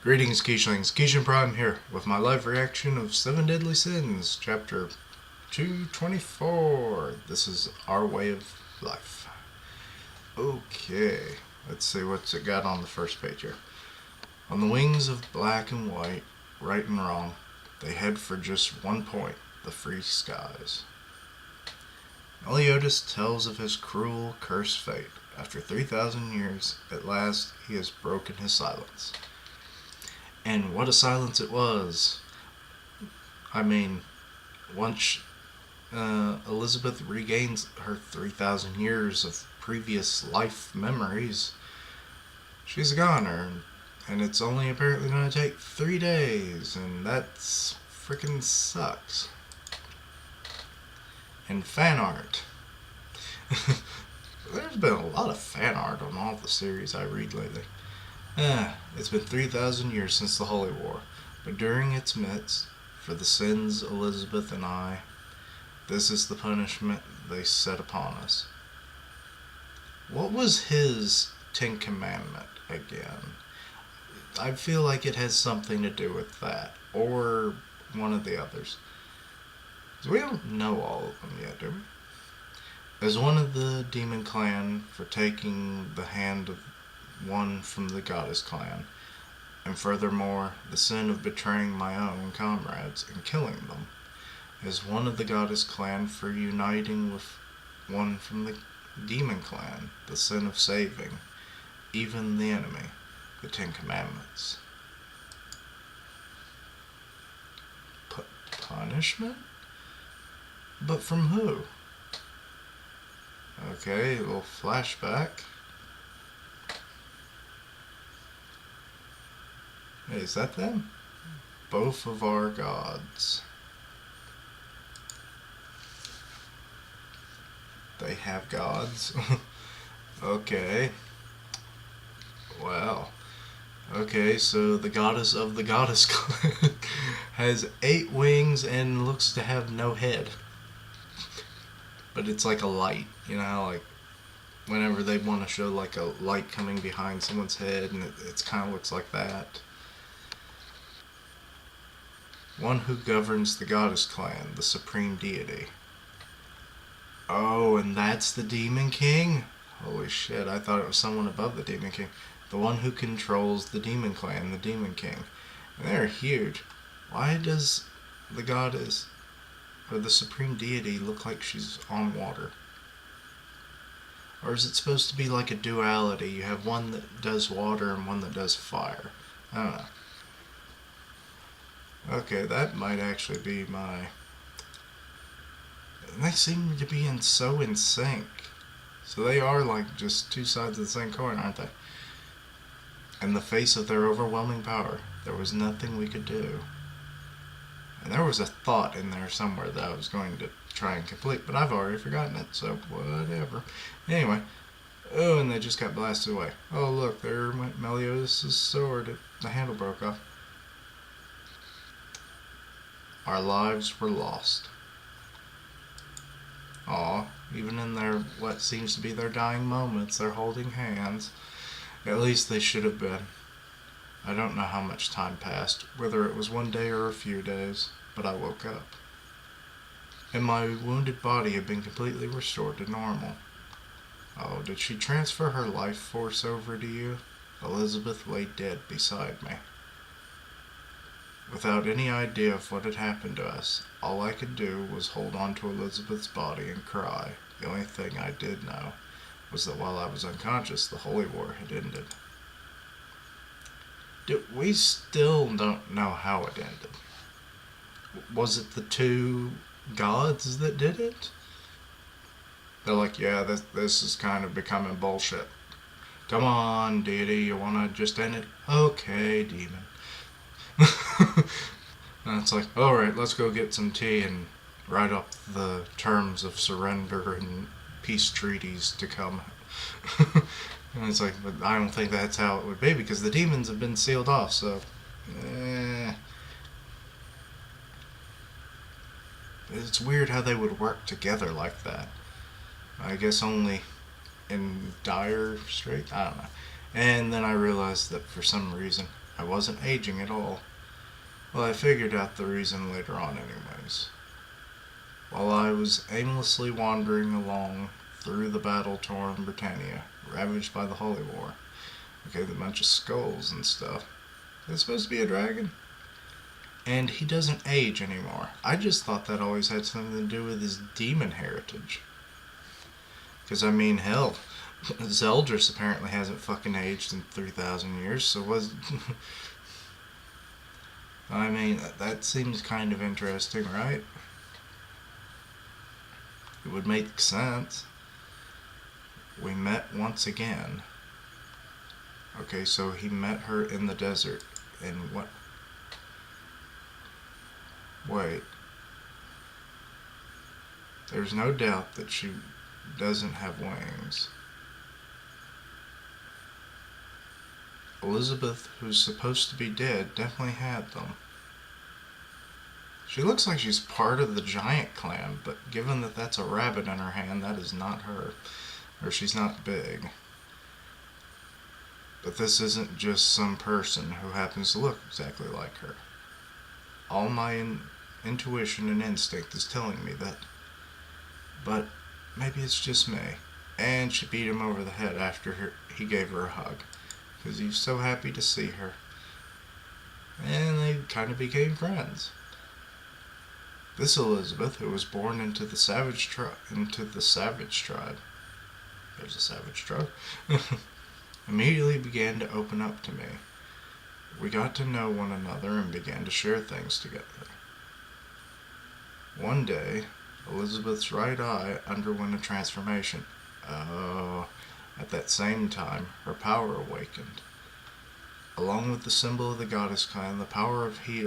Greetings, Keishlings. Keishan Prime here with my live reaction of Seven Deadly Sins, Chapter 224. This is Our Way of Life. Okay, let's see what's it got on the first page here. On the wings of black and white, right and wrong, they head for just one point, the free skies. Meliodas tells of his cruel, cursed fate. After 3,000 years, at last he has broken his silence. And what a silence it was. I mean, once Elizabeth regains her 3,000 years of previous life memories, she's a goner. And it's only apparently going to take 3 days, and that's freaking sucks. And fan art. There's been a lot of fan art on all the series I read lately. It's been 3,000 years since the Holy War, but during its midst, for the sins Elizabeth and I, this is the punishment they set upon us. What was his 10th commandment again? I feel like it has something to do with that, or one of the others. We don't know all of them yet, do we? As one of the demon clan for taking the hand of one from the goddess clan, and furthermore the sin of betraying my own comrades and killing them, as one of the goddess clan for uniting with one from the demon clan, the sin of saving even the enemy, the 10 Commandments. Punishment? But from who? Okay, a little flashback. Hey, is that them? Both of our gods. They have gods? Okay. Wow. Okay, so the goddess of the goddess clan has 8 wings and looks to have no head. But it's like a light, you know, like whenever they want to show like a light coming behind someone's head, and it kind of looks like that. One who governs the goddess clan, the supreme deity. Oh, and that's the Demon King? Holy shit, I thought it was someone above the Demon King. The one who controls the Demon Clan, the Demon King. And they're huge. Why does the goddess, or the supreme deity, look like she's on water? Or is it supposed to be like a duality? You have one that does water and one that does fire. I don't know. Okay, that might actually be my... They seem to be so in sync. So they are like just 2 sides of the same coin, aren't they? In the face of their overwhelming power, there was nothing we could do. And there was a thought in there somewhere that I was going to try and complete, but I've already forgotten it, so whatever. Anyway, oh, and they just got blasted away. Oh, look, there went Meliodas' sword. The handle broke off. Our lives were lost. Aw, even in their, what seems to be their dying moments, they're holding hands. At least they should have been. I don't know how much time passed, whether it was 1 day or a few days, but I woke up. And my wounded body had been completely restored to normal. Oh, did she transfer her life force over to you? Elizabeth lay dead beside me. Without any idea of what had happened to us, all I could do was hold on to Elizabeth's body and cry. The only thing I did know was that while I was unconscious, the Holy War had ended. We still don't know how it ended. Was it the 2 gods that did it? They're like, yeah, this is kind of becoming bullshit. Come on, deity, you want to just end it? Okay, demon. And it's like, alright, let's go get some tea and write up the terms of surrender and peace treaties to come. And it's like, but I don't think that's how it would be, because the demons have been sealed off, so... It's weird how they would work together like that. I guess only in dire straits? I don't know. And then I realized that for some reason I wasn't aging at all. Well, I figured out the reason later on, anyways. While I was aimlessly wandering along through the battle-torn Britannia, ravaged by the Holy War, okay, the bunch of skulls and stuff. It's supposed to be a dragon. And he doesn't age anymore. I just thought that always had something to do with his demon heritage. Because, I mean, hell, Zeldris apparently hasn't fucking aged in 3,000 years, so was. I mean, that seems kind of interesting, right? It would make sense. We met once again. Okay, so he met her in the desert. And what? Wait. There's no doubt that she doesn't have wings. Elizabeth, who's supposed to be dead, definitely had them. She looks like she's part of the giant clan, but given that that's a rabbit in her hand, that is not her. Or she's not big. But this isn't just some person who happens to look exactly like her. All my intuition and instinct is telling me that. But maybe it's just me. And she beat him over the head after he gave her a hug, because he was so happy to see her. And they kind of became friends. This Elizabeth, who was born into the savage tribe, there's a savage tribe, immediately began to open up to me. We got to know one another and began to share things together. One day, Elizabeth's right eye underwent a transformation. Oh, at that same time, her power awakened. Along with the symbol of the goddess clan, the power of heat,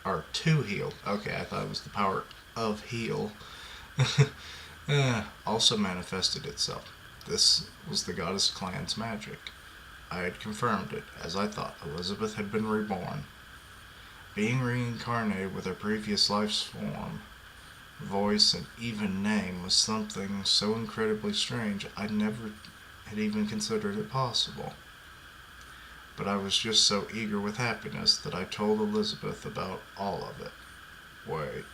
or to heal. Okay, I thought it was the power of heal. Also manifested itself. This was the goddess clan's magic. I had confirmed it, as I thought Elizabeth had been reborn. Being reincarnated with her previous life's form, voice, and even name was something so incredibly strange I never had even considered it possible. But I was just so eager with happiness that I told Elizabeth about all of it. Wait.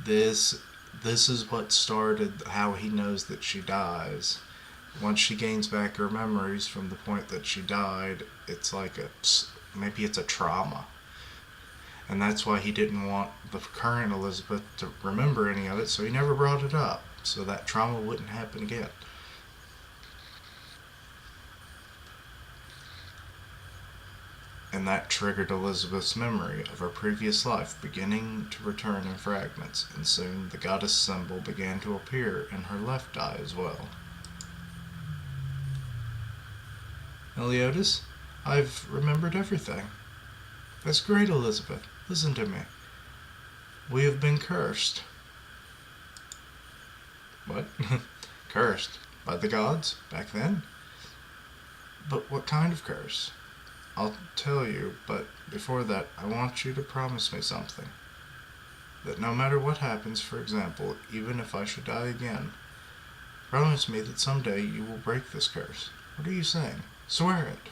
This is what started how he knows that she dies. Once she gains back her memories from the point that she died, it's like maybe it's a trauma. And that's why he didn't want the current Elizabeth to remember any of it, so he never brought it up, so that trauma wouldn't happen again. And that triggered Elizabeth's memory of her previous life beginning to return in fragments, and soon the goddess symbol began to appear in her left eye as well. Meliodas, I've remembered everything. That's great, Elizabeth. Listen to me. We have been cursed. What? Cursed? By the gods? Back then? But what kind of curse? I'll tell you, but before that, I want you to promise me something. That no matter what happens, for example, even if I should die again, promise me that someday you will break this curse. What are you saying? Swear it.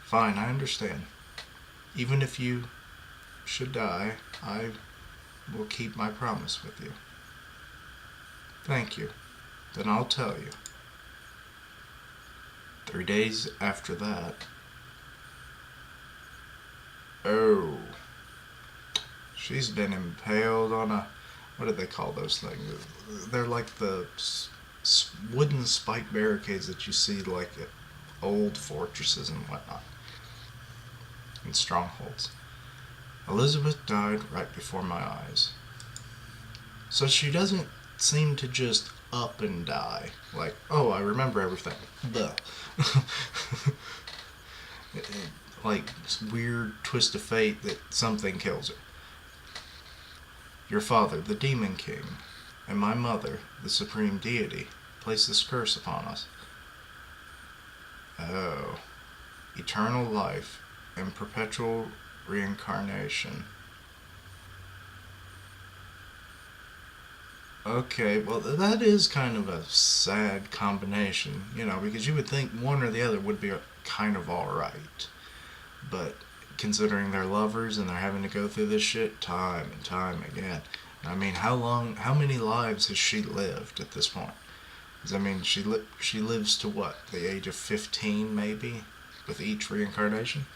Fine, I understand. Even if you should die, I will keep my promise with you. Thank you. Then I'll tell you. 3 days after that. Oh. She's been impaled on a... What do they call those things? They're like the wooden spike barricades that you see like at old fortresses and whatnot. And strongholds. Elizabeth died right before my eyes. So she doesn't seem to just up and die. Like, oh, I remember everything. Duh. Like this weird twist of fate that something kills her. Your father, the Demon King, and my mother, the Supreme Deity, placed this curse upon us. Oh. Eternal life and perpetual reincarnation. Okay, well, that is kind of a sad combination, because you would think one or the other would be kind of alright. But considering they're lovers and they're having to go through this shit time and time again. I mean, how many lives has she lived at this point? 'Cause, I mean, she lives to what, the age of 15 maybe, with each reincarnation?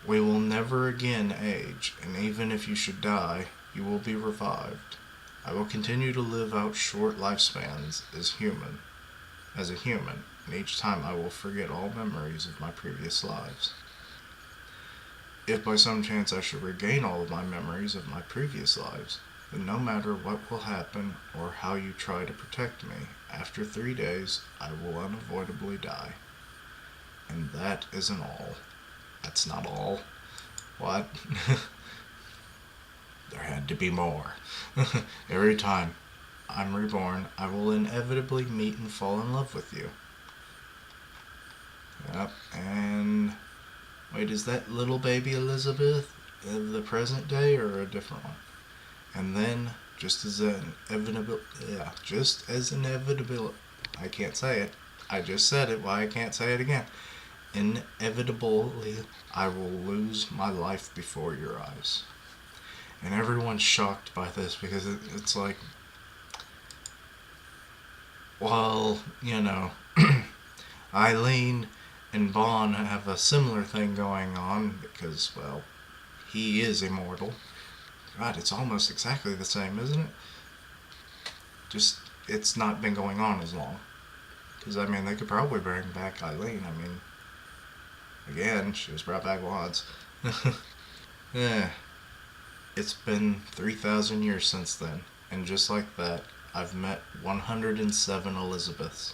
We will never again age, and even if you should die, you will be revived. I will continue to live out short lifespans as a human, and each time I will forget all memories of my previous lives. If by some chance I should regain all of my memories of my previous lives, then no matter what will happen or how you try to protect me, after 3 days I will unavoidably die. And that isn't all. That's not all. What? There had to be more. Every time I'm reborn, I will inevitably meet and fall in love with you. Yep, and wait, is that little baby Elizabeth the present day or a different one? And then, just as inevitable, I can't say it. I just said it. Why I can't say it again? Inevitably, I will lose my life before your eyes. And everyone's shocked by this because it's like, well, Eileen and Bond have a similar thing going on because, well, he is immortal. God, it's almost exactly the same, isn't it? Just, it's not been going on as long. Because, I mean, they could probably bring back Eileen. I mean, again, she was brought back once. Yeah. It's been 3,000 years since then, and just like that, I've met 107 Elizabeths.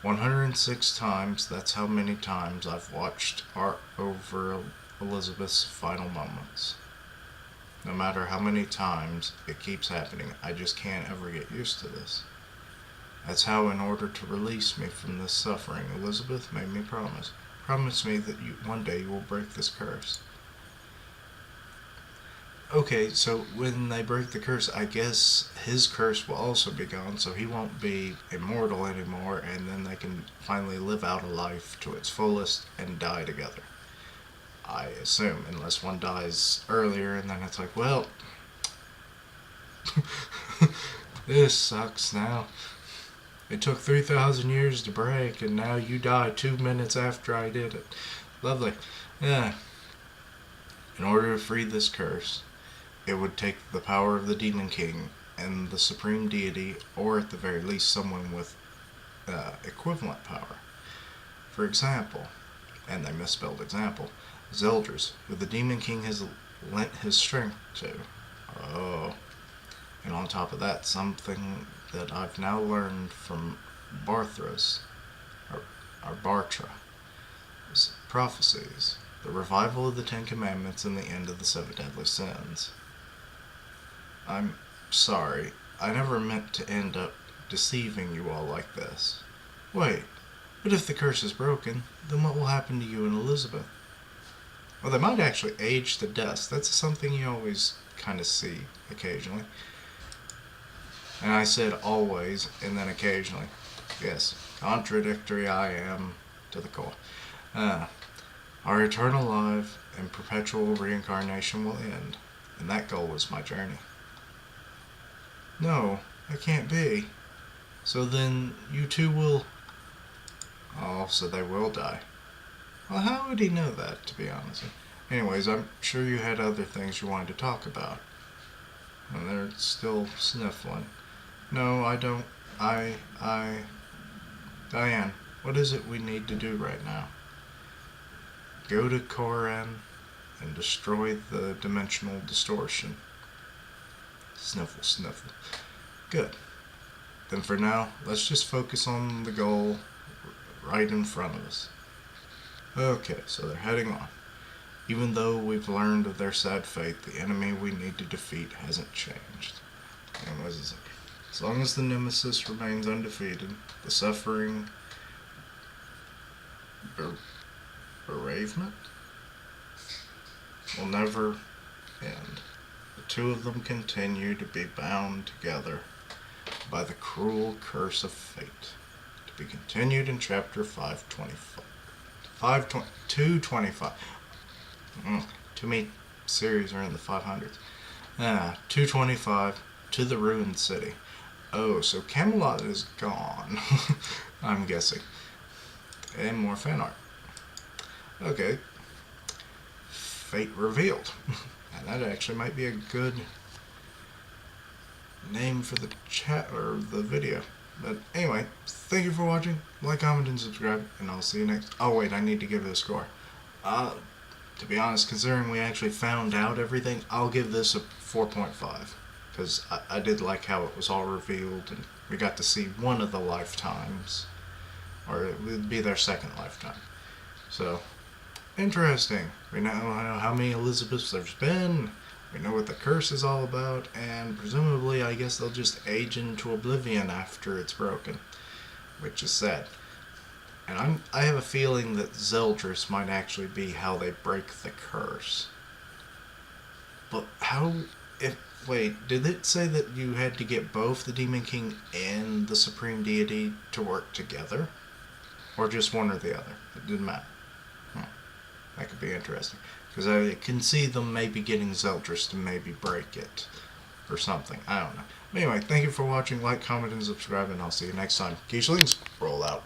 106 times, that's how many times I've watched art over Elizabeth's final moments. No matter how many times it keeps happening, I just can't ever get used to this. That's how, in order to release me from this suffering, Elizabeth made me promise. Promise me that one day you will break this curse. Okay, so when they break the curse, I guess his curse will also be gone, so he won't be immortal anymore, and then they can finally live out a life to its fullest and die together. I assume, unless one dies earlier, and then it's like, well, this sucks now. It took 3,000 years to break, and now you die 2 minutes after I did it. Lovely. Yeah. In order to free this curse, it would take the power of the Demon King and the Supreme Deity, or at the very least someone with equivalent power. For example, and they misspelled example, Zeldris, who the Demon King has lent his strength to. Oh. And on top of that, something that I've now learned from Barthras, or Bartra, is prophecies, the revival of the Ten Commandments and the end of the 7 deadly sins. I'm sorry, I never meant to end up deceiving you all like this. Wait, but if the curse is broken, then what will happen to you and Elizabeth? Well, they might actually age to death. That's something you always kind of see occasionally. And I said always, and then occasionally. Yes, contradictory I am to the core. Our eternal life and perpetual reincarnation will end, and that goal is my journey. No, that can't be. So then you two will... Oh, so they will die. Well, how would he know that, to be honest? Anyways, I'm sure you had other things you wanted to talk about. And they're still sniffling. No, I don't. Diane, what is it we need to do right now? Go to Koran and destroy the dimensional distortion. Sniffle, sniffle. Good. Then for now, let's just focus on the goal right in front of us. Okay, so they're heading on. Even though we've learned of their sad fate, the enemy we need to defeat hasn't changed. And what is it? As long as the nemesis remains undefeated, the suffering bereavement will never end. The two of them continue to be bound together by the cruel curse of fate. To be continued in chapter 525. 225. Too many series are in the 500s. 225, to the ruined city. Oh, so Camelot is gone, I'm guessing. And more fan art. Okay. Fate revealed. And that actually might be a good name for the chat or the video. But anyway, thank you for watching. Like, comment, and subscribe. And I'll see you next. Oh wait, I need to give it a score. To be honest, considering we actually found out everything, I'll give this a 4.5. Because I did like how it was all revealed and we got to see one of the lifetimes. Or it would be their second lifetime. So, interesting. We know how many Elizabeths there's been. We know what the curse is all about. And presumably, I guess they'll just age into oblivion after it's broken. Which is sad. And I have a feeling that Zeldris might actually be how they break the curse. But how... Wait, did it say that you had to get both the Demon King and the Supreme Deity to work together? Or just one or the other? It didn't matter. That could be interesting. Because I can see them maybe getting Zeldris to maybe break it. Or something. I don't know. But anyway, thank you for watching. Like, comment, and subscribe. And I'll see you next time. Geechlings, roll out.